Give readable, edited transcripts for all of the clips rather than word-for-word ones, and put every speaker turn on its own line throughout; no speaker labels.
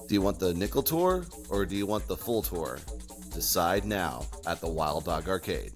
Do you want the nickel tour or do you want the full tour? Decide now at the Wild Dog Arcade.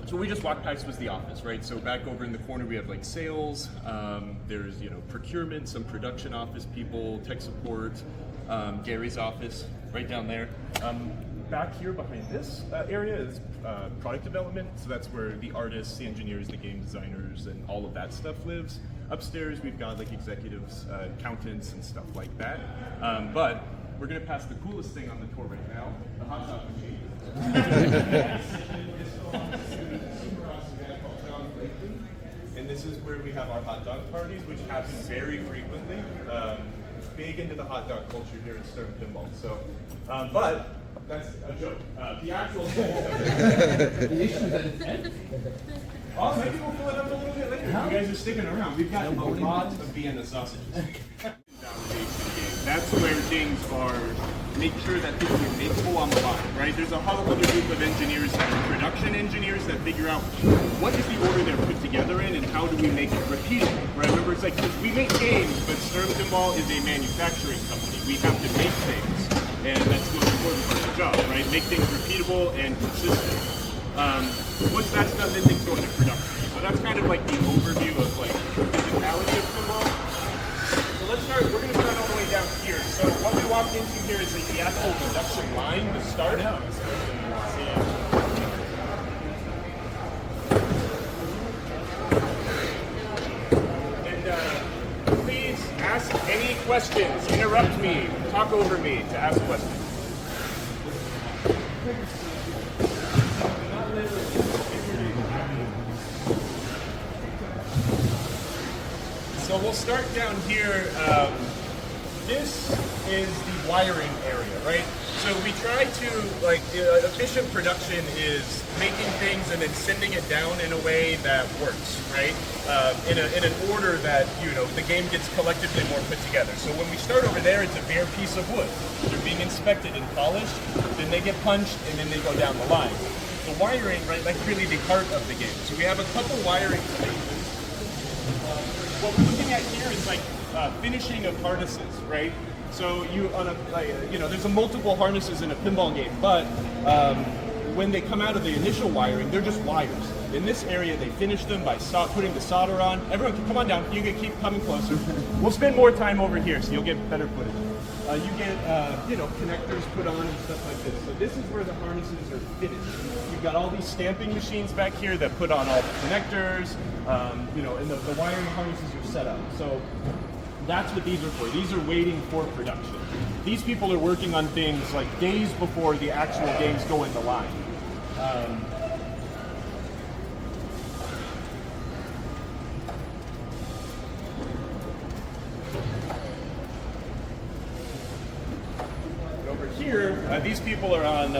So we just walked past was the office, right? So back over in the corner we have like sales, there's procurement, some production office people, tech support, Gary's office right down there. Back here behind this area is product development, so that's where the artists, the engineers, the game designers, and all of that stuff lives. Upstairs we've got like executives, accountants, and stuff like that. But we're gonna pass the coolest thing on the tour right now, the hot dog machine. And this is where we have our hot dog parties, which happen very frequently. Big into the hot dog culture here at Sternpinball. So, but that's a joke. The actual oh, maybe we'll fill it up a little bit later. You guys are sticking around. We've got a lot of Vienna sausages. That's where things are, make sure that things are makeable on the line, right? There's a whole other group of engineers that are production engineers that figure out what is the order they're put together in and how do we make it repeatable, right? Remember, it's like, we make games, but Sternpinball is a manufacturing company. We have to make things, and that's the most important part of the job, right? Make things repeatable and consistent. Once that's done, then things go into production. So that's kind of like the overview of like the physicality of pinball. So let's start, we're going to start all the way down here. So what we walked into here is like the actual production line to start. And please ask any questions, interrupt me, talk over me to ask questions. So we'll start down here. This is the wiring area, right? So we try to, like, efficient production is making things and then sending it down in a way that works, right? In an order that, the game gets collectively more put together. So when we start over there, it's a bare piece of wood. They're being inspected and polished, then they get punched, and then they go down the line. The wiring, right, that's really the heart of the game. So we have a couple wiring stations. What we're looking at here is like finishing of harnesses, right? So there's a multiple harnesses in a pinball game, but when they come out of the initial wiring, they're just wires. In this area, they finish them by putting the solder on. Everyone can come on down. You can keep coming closer. We'll spend more time over here, so you'll get better footage. You get, connectors put on and stuff like this. So this is where the harnesses are finished. You've got all these stamping machines back here that put on all the connectors, and the wiring harnesses are set up. So that's what these are for. These are waiting for production. These people are working on things like days before the actual games go in the line. Over here, these people are on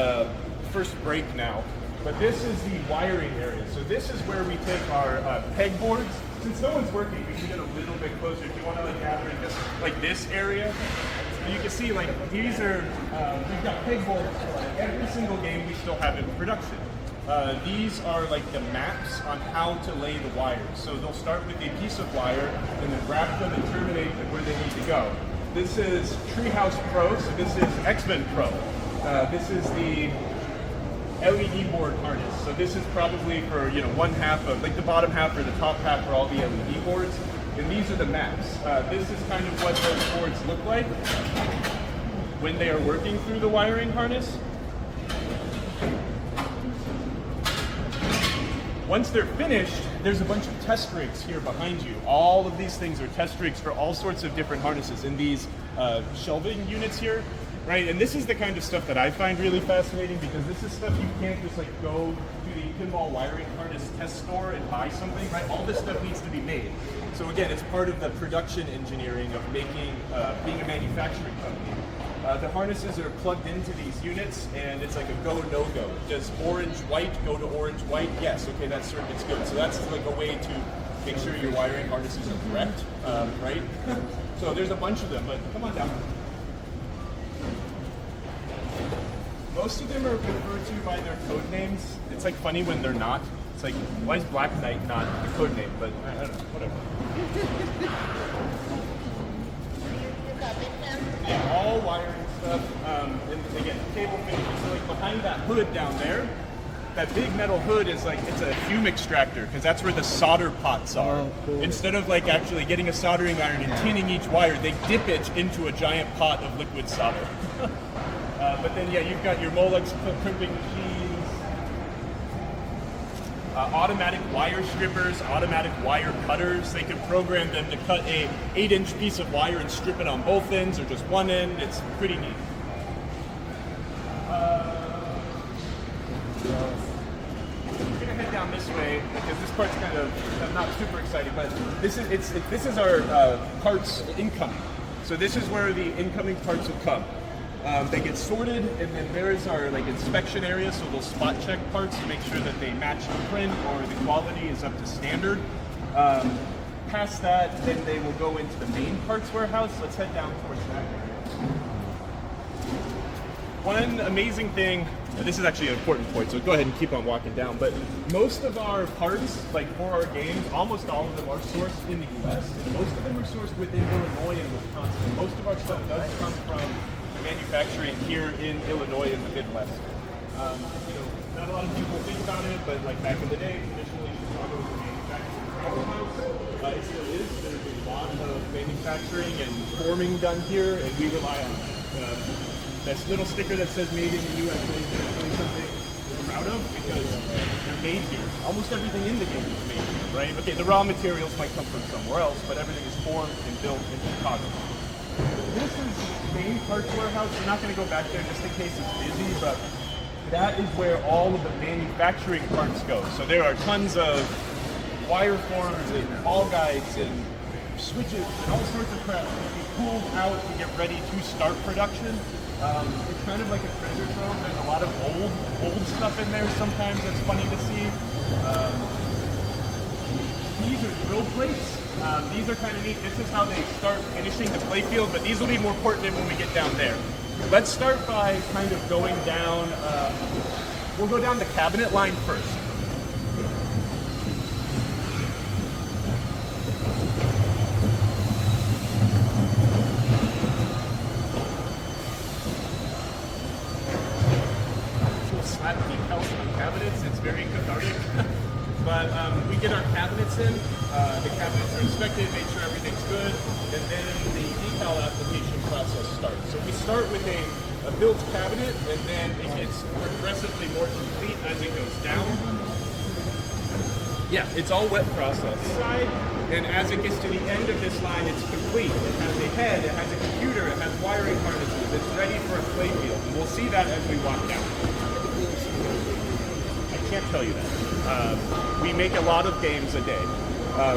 first break now, but this is the wiring area. So this is where we take our pegboards. Since no one's working, we can get a little bit closer. If you want to gather in this area, you can see, like, these are, we've got pegballs. Every single game we still have in production. These are like the maps on how to lay the wires. So they'll start with a piece of wire and then wrap them and terminate them where they need to go. This is Treehouse Pro, so this is X-Men Pro. This is the LED board harness. So this is probably for, you know, one half of, like the bottom half or the top half for all the LED boards. And these are the maps. This is kind of what those boards look like when they are working through the wiring harness. Once they're finished, there's a bunch of test rigs here behind you. All of these things are test rigs for all sorts of different harnesses in these shelving units here, right? And this is the kind of stuff that I find really fascinating, because this is stuff you can't just like go to the pinball wiring harness test store and buy something, right? All this stuff needs to be made. So again, it's part of the production engineering of making, being a manufacturing company. The harnesses are plugged into these units, and it's like a go, no go. Does orange, white go to orange, white? Yes, okay, that circuit's good. So that's like a way to make sure your wiring harnesses are correct, right? So there's a bunch of them, but come on down. Most of them are referred to by their code names. It's like funny when they're not. It's like, why is Black Knight not the code name? But I don't know, whatever. Yeah, all wiring stuff. And again, cable finishes. So like behind that hood down there, that big metal hood is like, it's a fume extractor, because that's where the solder pots are.
Oh, cool.
Instead of like actually getting a soldering iron and tinning each wire, they dip it into a giant pot of liquid solder. But then, yeah, you've got your Molex crimping machines, automatic wire strippers, automatic wire cutters. They can program them to cut a 8-inch piece of wire and strip it on both ends or just one end. It's pretty neat. We're gonna head down this way because this part's kind of not super exciting, but this is our parts incoming. So this is where the incoming parts will come. They get sorted, and then there is our like inspection area, so they'll spot check parts to make sure that they match the print or the quality is up to standard. Past that, then they will go into the main parts warehouse. Let's head down towards that area. One amazing thing, this is actually an important point, so go ahead and keep on walking down, but most of our parts, like for our games, almost all of them are sourced in the US, and most of them are sourced within Illinois and Wisconsin. Most of our stuff does come from manufacturing here in Illinois and the Midwest. You know, not a lot of people think about it, but like back in the day, traditionally Chicago was a manufacturing powerhouse. It still is. There's a lot of manufacturing and forming done here, and we rely on it. That little sticker that says "Made in the USA" is definitely something we're proud of, because they're made here. Almost everything in the game is made here, right? Okay, the raw materials might come from somewhere else, but everything is formed and built in Chicago. This is the main parts warehouse. We're not going to go back there just in case it's busy, but that is where all of the manufacturing parts go. So there are tons of wire forms and ball guides and switches and all sorts of crap to be pulled out to get ready to start production. It's kind of like a treasure trove. There's a lot of old stuff in there sometimes that's funny to see. These are drill plates. These are kind of neat. This is how they start finishing the playfield, but these will be more pertinent when we get down there. Let's start by kind of going down, we'll go down the cabinet line first. We'll slap decals on cabinets. It's very cathartic. But we get our cabinets in, the cabinets are inspected, make sure everything's good, and then the decal application process starts. So we start with a built cabinet, and then it gets progressively more complete as it goes down. Yeah, it's all wet process side, and as it gets to the end of this line, it's complete. It has a head, it has a computer, it has wiring harnesses, it's ready for a playfield, and we'll see that as we walk down. I can't tell you that. We make a lot of games a day.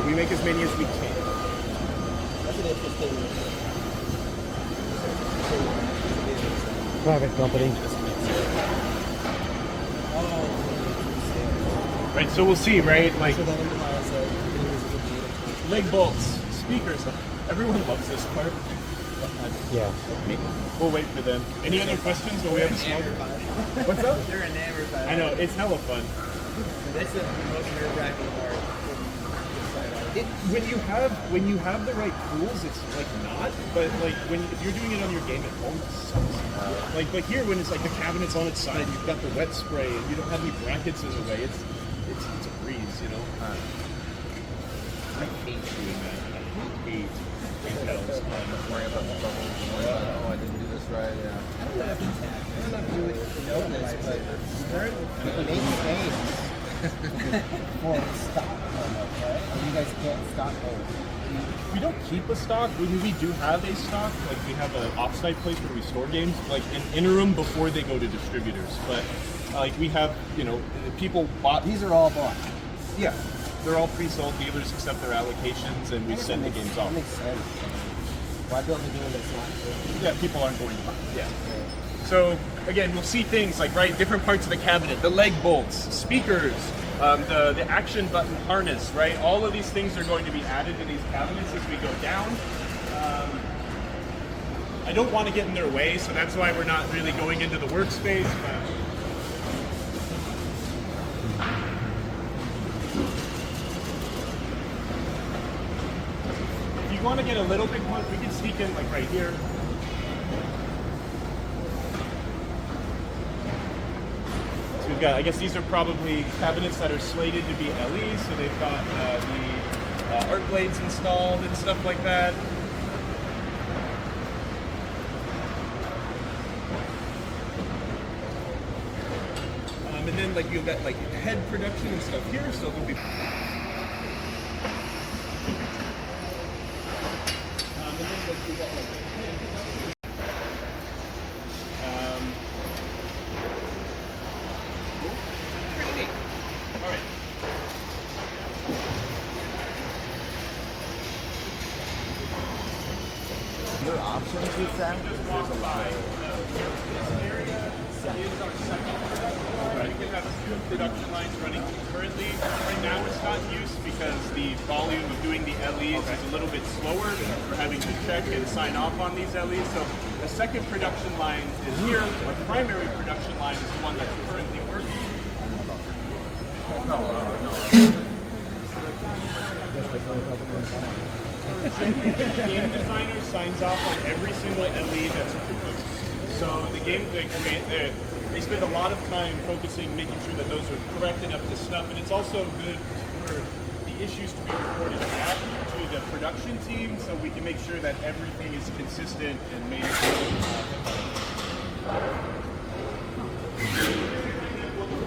We make as many as we can.
Private company.
Right, so we'll see, right? Like leg bolts, speakers. Everyone loves this part.
Yeah.
We'll wait for them. Any other questions while we have a smoke? What's up?
They're enamored by it.
I know, it's hella fun.
That's the most nerve-wracking part.
When you have the right tools, it's like not. But like if you're doing it on your game at home, it sucks. But here when it's like the cabinet's on its side, you've got the wet spray, and you don't have any brackets in the way. It's a breeze, you know. I hate doing that. I hate details.
Worrying about the bubbles. Oh, I didn't do this right. Yeah.
I don't know if you would know this, but Stern makes games for stock, okay? You guys can't stock those.
We don't keep a stock. We do have a stock. Like we have an offsite place where we store games, like an interim before they go to distributors. But like we have, people bought.
These are all bought.
Yeah, they're all pre-sold. Dealers accept their allocations, and we send the games off.
That makes sense. Why build a game that's not good?
Yeah, people aren't going to buy. Yeah. So again, we'll see things like different parts of the cabinet, the leg bolts, speakers, the action button harness, right? All of these things are going to be added to these cabinets as we go down. I don't want to get in their way, so that's why we're not really going into the workspace. If you want to get a little bit close, we can sneak in like right here. So we've got, I guess these are probably cabinets that are slated to be LE, so they've got the art blades installed and stuff like that. And then like you've got like head production and stuff here, so there'll be. And then like you've got like head production. Pretty neat. All right.
Your options with that?
There's a line. This area is our second production line. We can have two production lines running concurrently. Right now it's not in use because the volume of doing the LEs is a little bit slower. We're having to check and sign off on these LEs. So the second production line is here. Our primary production line is the one that's currently working. The game designer signs off on every single LE that's produced. So the game, they spend a lot of time focusing, making sure that those are correct enough to snuff, and it's also good for the issues to be reported back to the production team, so we can make sure that everything is consistent and made.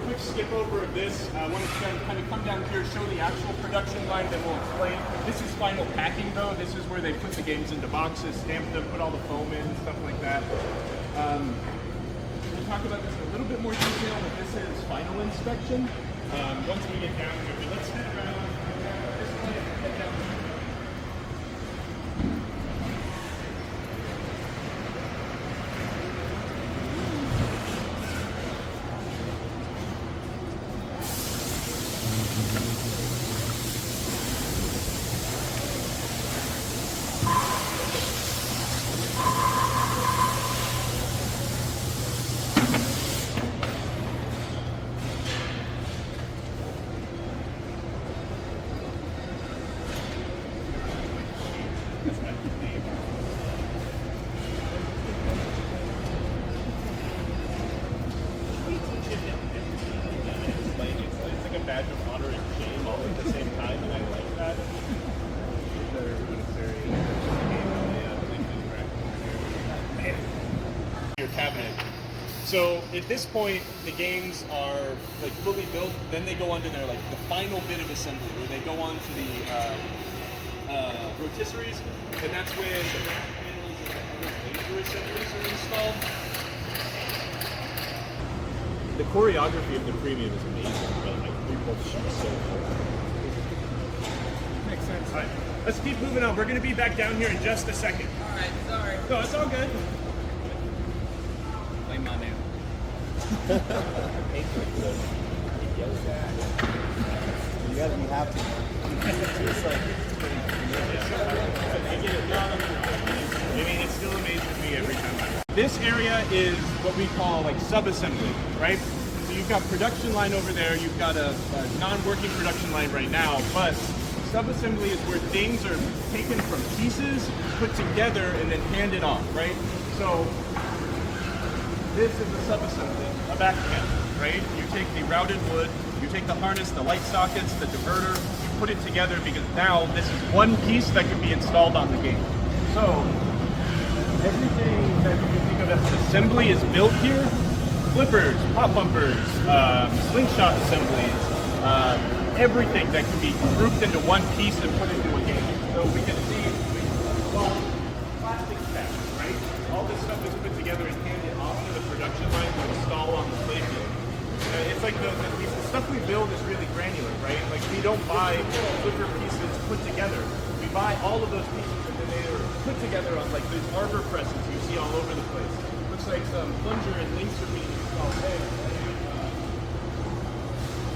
Quick skip over of this. I want to kind of come down here, show the actual production line, then we'll explain. This is final packing though. This is where they put the games into boxes, stamp them, put all the foam in, stuff like that. We'll talk about this in a little bit more detail, but this is final inspection. Once we get down here, but let's head around this way, head down here. It's like a badge of honor and shame all at the same time, and I like that. Your cabinet. So at this point, the games are like fully built. Then they go onto their the final bit of assembly, where they go on to the rotisseries, and that's when the back panels and the other laser assemblies are installed. The choreography of the premium is amazing, but we both shoot so cool.
Makes sense.
All right, let's keep moving on. We're going to be back down here in just a second.
All right, sorry.
No, it's all good.
Blame my name. You gotta be happy. It's like,
I mean, it still amazes me every time. This area is what we call like sub-assembly, right? So you've got production line over there, you've got a non-working production line right now, but sub-assembly is where things are taken from pieces, put together, and then handed off, right? So this is a sub-assembly, a back panel, right? You take the routed wood, you take the harness, the light sockets, the diverter, you put it together because now this is one piece that can be installed on the game. So everything that you can think of as an assembly is built here. Flippers, pop bumpers, slingshot assemblies, everything that can be grouped into one piece and put into a game. So we can see, well, plastic stacks, right? All this stuff is put together and handed off to the production line to install on the playfield. It's like the stuff we build is really granular, right? Like we don't buy flipper pieces put together. We buy all of those pieces and then they are put together on like these arbor presses you see all over the place. Looks like some plunger and links are being installed there.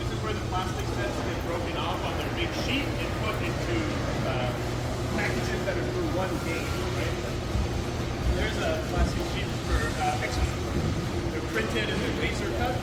This is where the plastic sets get broken off on their big sheet and put into packages that are for one game. Right? There's a plastic sheet for extra. They're printed and they're laser cut.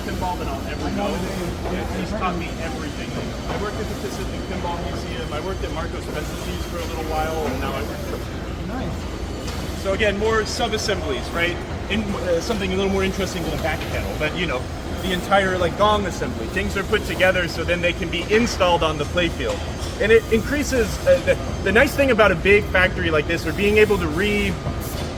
Pinball that I'll ever know. He's taught me everything. I worked at the Pacific Pinball Museum. I worked at Marco's Specialties for a little while, and now I work for...
Nice.
So again, more sub-assemblies, right? Something a little more interesting than a back panel, but you know, the entire like gong assembly. Things are put together so then they can be installed on the playfield. And it increases, the nice thing about a big factory like this, or being able to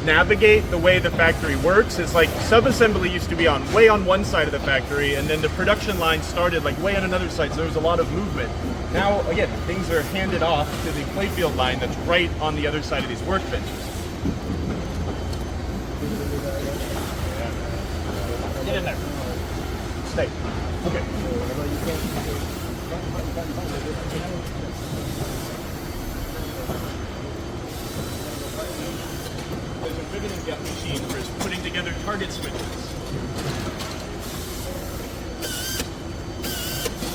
navigate the way the factory works, is like sub-assembly used to be way on one side of the factory, and then the production line started like way on another side, so there was a lot of movement. Now, again, things are handed off to the playfield line that's right on the other side of these workbenches. Get in there. Stay. Okay. There's a ribbon and gut machine for putting together target switches.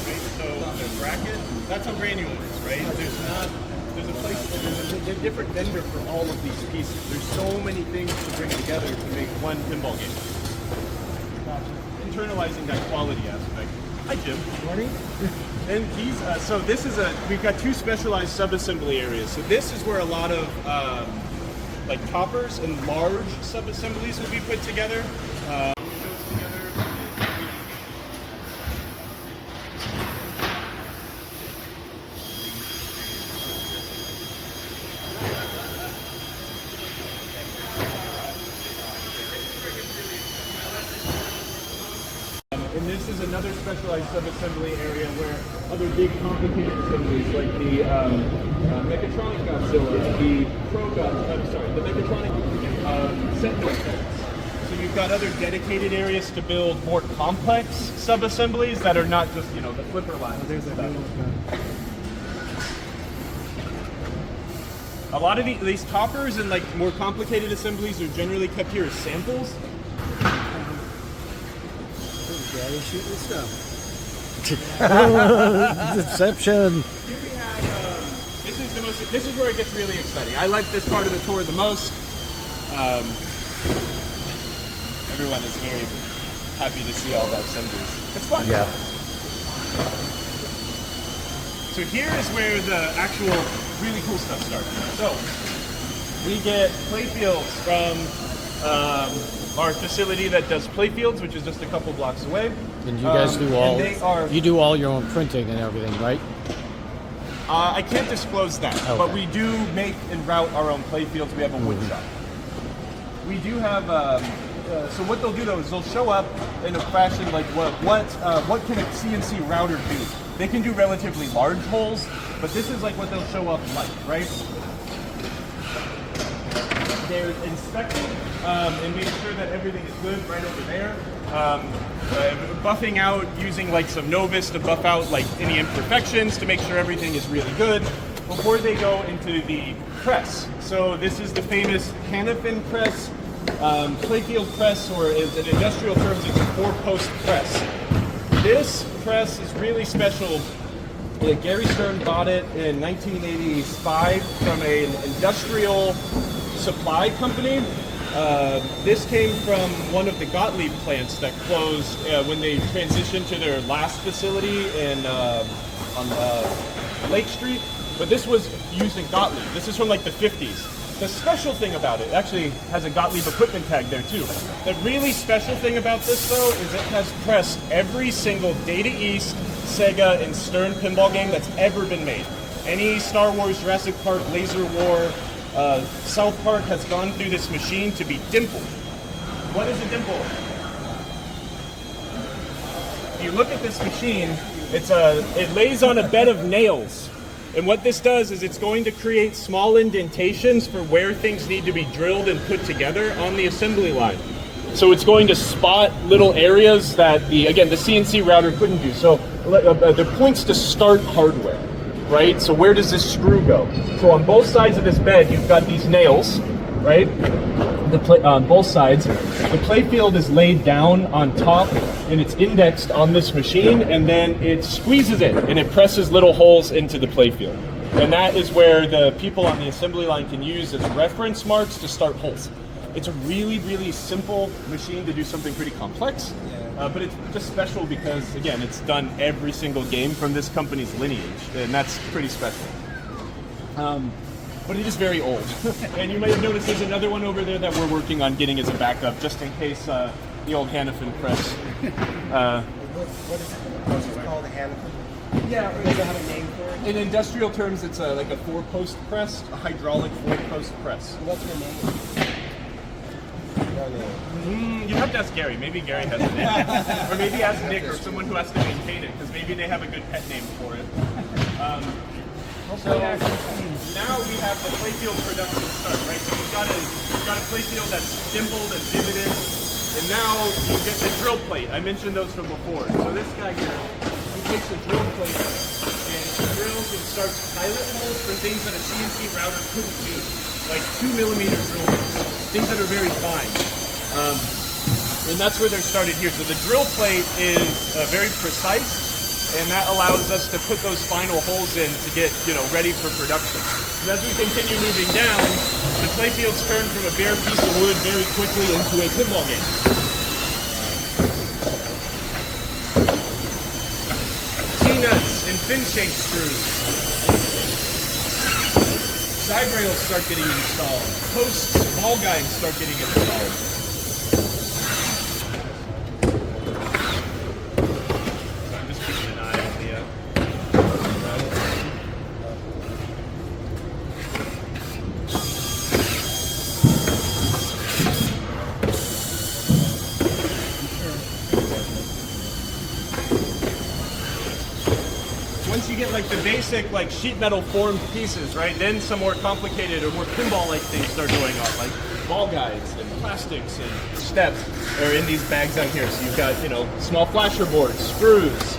Right, so the bracket, that's how granular it is, right? There's a place, there's a different vendor for all of these pieces. There's so many things to bring together to make one pinball game. Internalizing that quality aspect. Hi, Jim.
Morning.
And these, so this is we've got two specialized sub-assembly areas. So this is where a lot of like toppers and large sub-assemblies will be put together. And this is another specialized sub-assembly area where other big complicated assemblies like the Mechatronic Godzilla, the the Mechatronic Sentinel sets. So you've got other dedicated areas to build more complex sub-assemblies that are not just, you know, the flipper lines. A lot of these toppers and like more complicated assemblies are generally kept here as samples.
Yeah, they shoot this stuff.
Deception.
Here we have, this is where it gets really exciting. I like this part of the tour the most. Everyone is very happy to see all the assemblies. It's fun.
Yeah.
So here is where the actual really cool stuff starts. So we get playfields from our facility that does playfields, which is just a couple blocks away.
And you guys you do all your own printing and everything, right?
I can't disclose that,
Okay.
but we do make and route our own playfields. We have a wood shop. We do have, so what they'll do though is they'll show up in a fashion like what can a CNC router do? They can do relatively large holes, but this is like what they'll show up like, right? they're inspected and make sure that everything is good right over there. Buffing out using like some Novus to buff out like any imperfections to make sure everything is really good before they go into the press. So this is the famous Hannifin press, Playfield press, or in industrial terms, it's a 4-post press. This press is really special. Gary Stern bought it in 1985 from an industrial supply company. This came from one of the Gottlieb plants that closed when they transitioned to their last facility on Lake Street. But this was used in Gottlieb. This is from like the 50s. The special thing about it actually has a Gottlieb equipment tag there too. The really special thing about this though is it has pressed every single Data East, Sega, and Stern pinball game that's ever been made. Any Star Wars, Jurassic Park, Laser War, South Park has gone through this machine to be dimpled. What is a dimple? If you look at this machine, it lays on a bed of nails. And what this does is it's going to create small indentations for where things need to be drilled and put together on the assembly line. So it's going to spot little areas that the CNC router couldn't do. So the points to start hardware, right? So where does this screw go? So on both sides of this bed, you've got these nails, right? On both sides. The playfield is laid down on top and it's indexed on this machine, and then it squeezes it and it presses little holes into the playfield. And that is where the people on the assembly line can use as reference marks to start holes. It's a really, really simple machine to do something pretty complex, but it's just special because, again, it's done every single game from this company's lineage, and that's pretty special. But it is very old. And you might have noticed there's another one over there that we're working on getting as a backup, just in case the old Hannifin press.
What's it called, a Hannifin?
Yeah.
Does it have a name for it?
In industrial terms, it's like a 4-post press, a hydraulic 4-post press.
What's your name?
You have to ask Gary. Maybe Gary has a name. Or maybe ask Nick or someone who has to maintain it, because maybe they have a good pet name for it. So now we have the playfield production start, right? So we've got a playfield that's dimpled and divoted, and now you get the drill plate. I mentioned those from before. So this guy here, he takes the drill plate and he drills and starts pilot holes for things that a CNC router couldn't do, like 2mm drill holes, things that are very fine. And that's where they're started here. So the drill plate is very precise, and that allows us to put those final holes in to get, ready for production. And as we continue moving down, the playfields turn from a bare piece of wood very quickly into a pinball game. T-nuts and fin-shaped screws. Side rails start getting installed. Posts, ball guides start getting installed. Once you get like the basic like sheet metal formed pieces, right? Then some more complicated or more pinball-like things start going on, like ball guides and plastics and steps are in these bags down here. So you've got, small flasher boards, screws,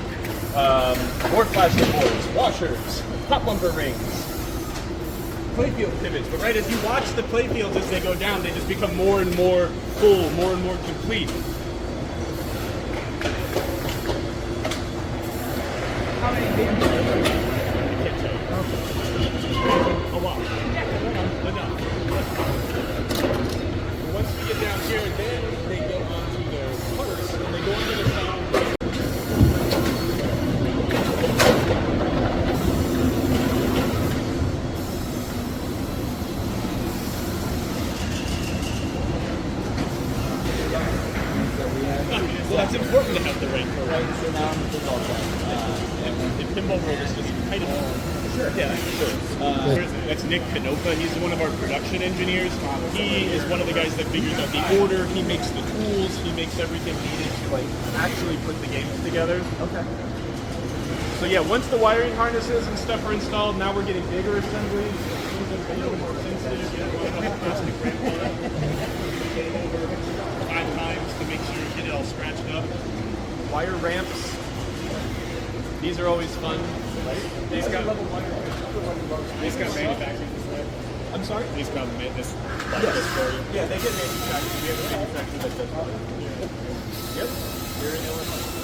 more flasher boards, washers, top bumper rings, playfield pivots. But right as you watch the playfields as they go down, they just become more and more full, more and more complete. How many games are there? I can't tell you. A lot. Enough. But once we get down here, then they go onto their parts, and they go into the sound. Well, that's important to have the right code.
Right, so now I'm the pinball fan.
In pinball world, it's just kind of sure. Yeah, sure. That's Nick Canopa. He's one of our production engineers. He is one of the guys that figures out the order. He makes the tools. He makes everything needed to actually put the games together.
Okay.
So yeah, once the wiring harnesses and stuff are installed, now we're getting bigger assemblies. Things that are a little more sensitive. You don't want to have plastic ramp on it. Get it over 5 times to make sure you get it all scratched up. Wire ramps. These are always fun. Right? These got manufactured this way. I'm sorry? These come this like this for you. Yeah, they get manufactured. We have a manufacturer that does that. Yep. Here in Illinois.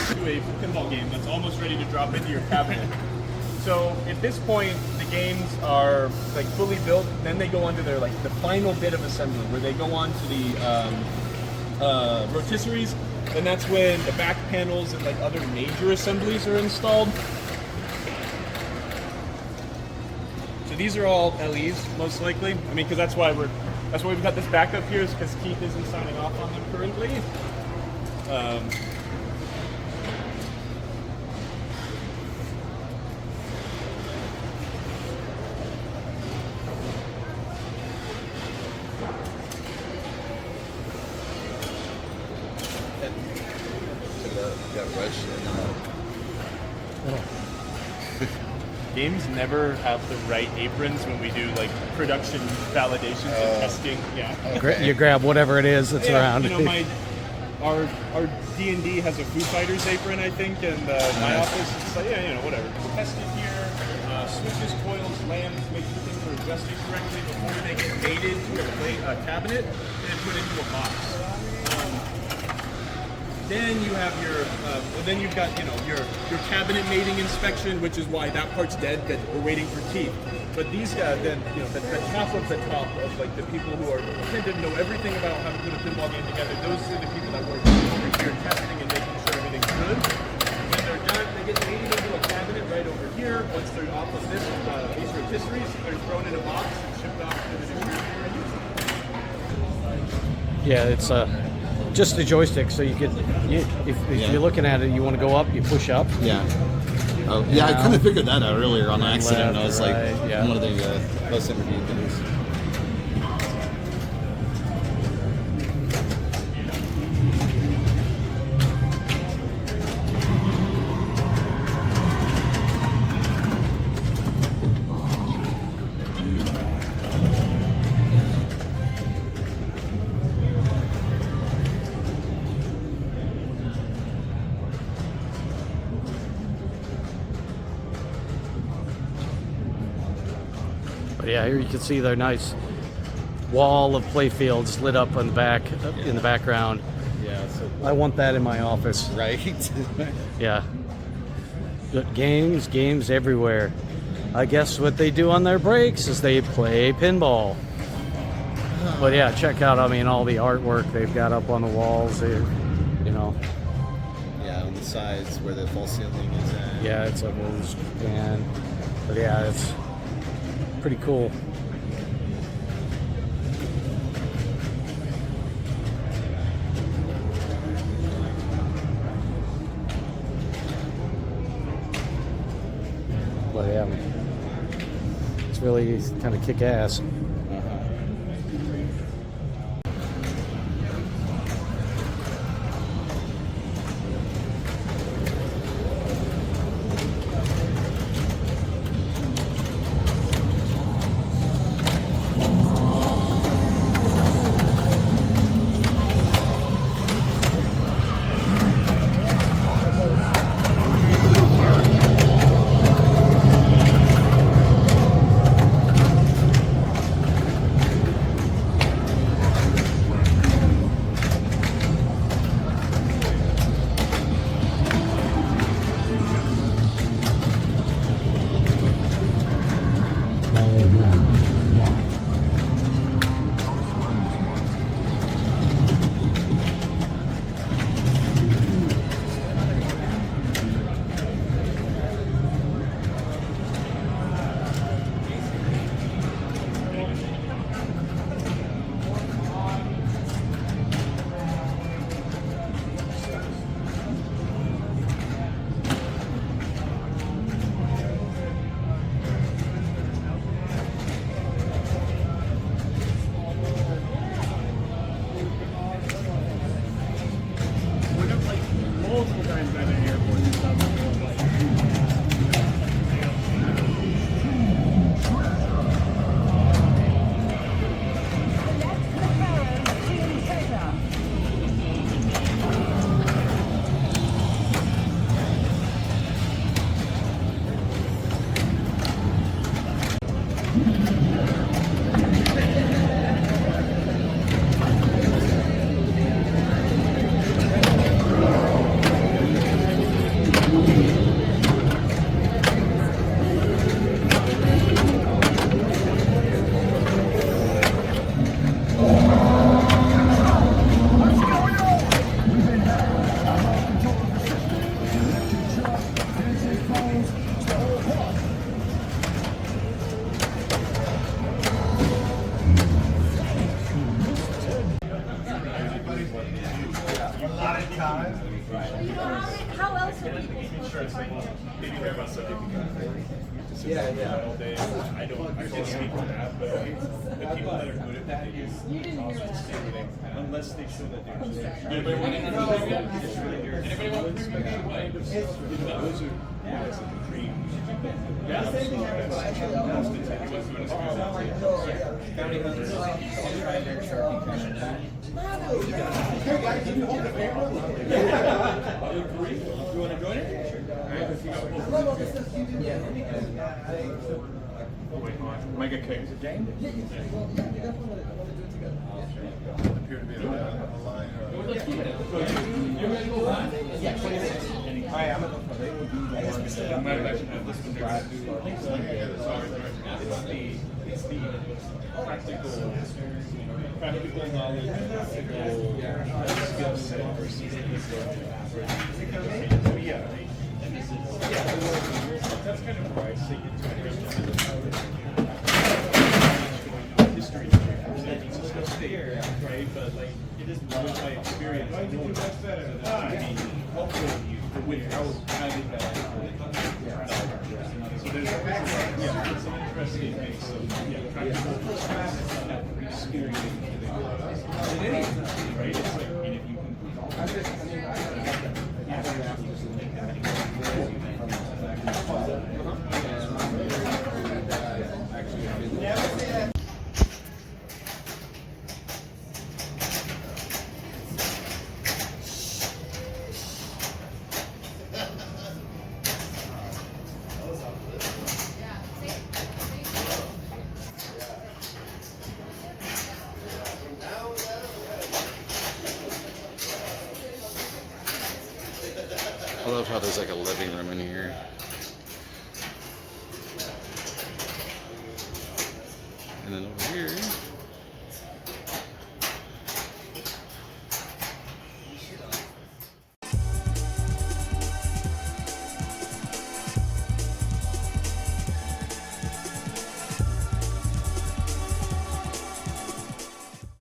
To a pinball game that's almost ready to drop into your cabinet. So at this point, the games are like fully built. Then they go on to their like the final bit of assembly, where they go on to the rotisseries, and that's when the back panels and like other major assemblies are installed. So these are all LEs, most likely. I mean, because that's why we've got this backup here, is because Keith isn't signing off on them currently. Games never have the right aprons when we do like production validations and testing. Yeah.
You grab whatever it is that's around.
You know, our D&D has a Foo Fighters apron, I think, and my office is like, yeah, you know, whatever. Test it here. Switches, coils, lamps, make sure things are adjusted correctly before they get mated to a cabinet and put into a box. Then you have then you've got, you know, your cabinet mating inspection, which is why that part's dead, that we're waiting for teeth. But these guys, then, you know, the top of the top of like the people who are tend to know everything about how to put a pinball game together. Those are the people that work over here testing and making sure everything's good. When they're done, they get mated into a cabinet right over here. Once they're off of these rotisseries, they're thrown in a box and shipped off to the distributor.
Yeah, it's just the joystick, so you could, if you're looking at it, you want to go up, you push up.
Yeah. Oh, yeah, I kind of figured that out earlier on accident.
Left,
I was
right,
like,
yeah.
one of the post-interview videos.
But yeah, here you can see their nice wall of Playfields lit up on the back, in the background.
Yeah, so
I want that in my office.
right.
Yeah. But games everywhere. I guess what they do on their breaks is they play pinball. But yeah, check out, I mean, all the artwork they've got up on the walls here, you know.
Yeah, on the sides where the false ceiling is at.
Yeah, it's a hose pan. But yeah, it's pretty cool. But yeah, it's really kind of kick ass.
Maybe hear about stuff you can yeah. All day. I can't speak on that, but the people that are good at that, unless they show that they're anybody want those are the dreams. Yeah.
Bounty hunters. I'll try their shark concussion. Hey guys, can you hold the camera?
You want to join it? Make a cake. Is it Jane? Appear to be a line. You're ready to go live?
Yeah, 20 minutes. Alright, I'm gonna go. They will be the ones that
might have actually had this one there. It's the practical knowledge, practical skill set versus that's kind of where I see it. History, right? But like, it is with my experience. I know that's helpful with how having that. So there's it's an interesting mix of practical experience. Right? It's like, if you
I love how there's like a living room in here. And then over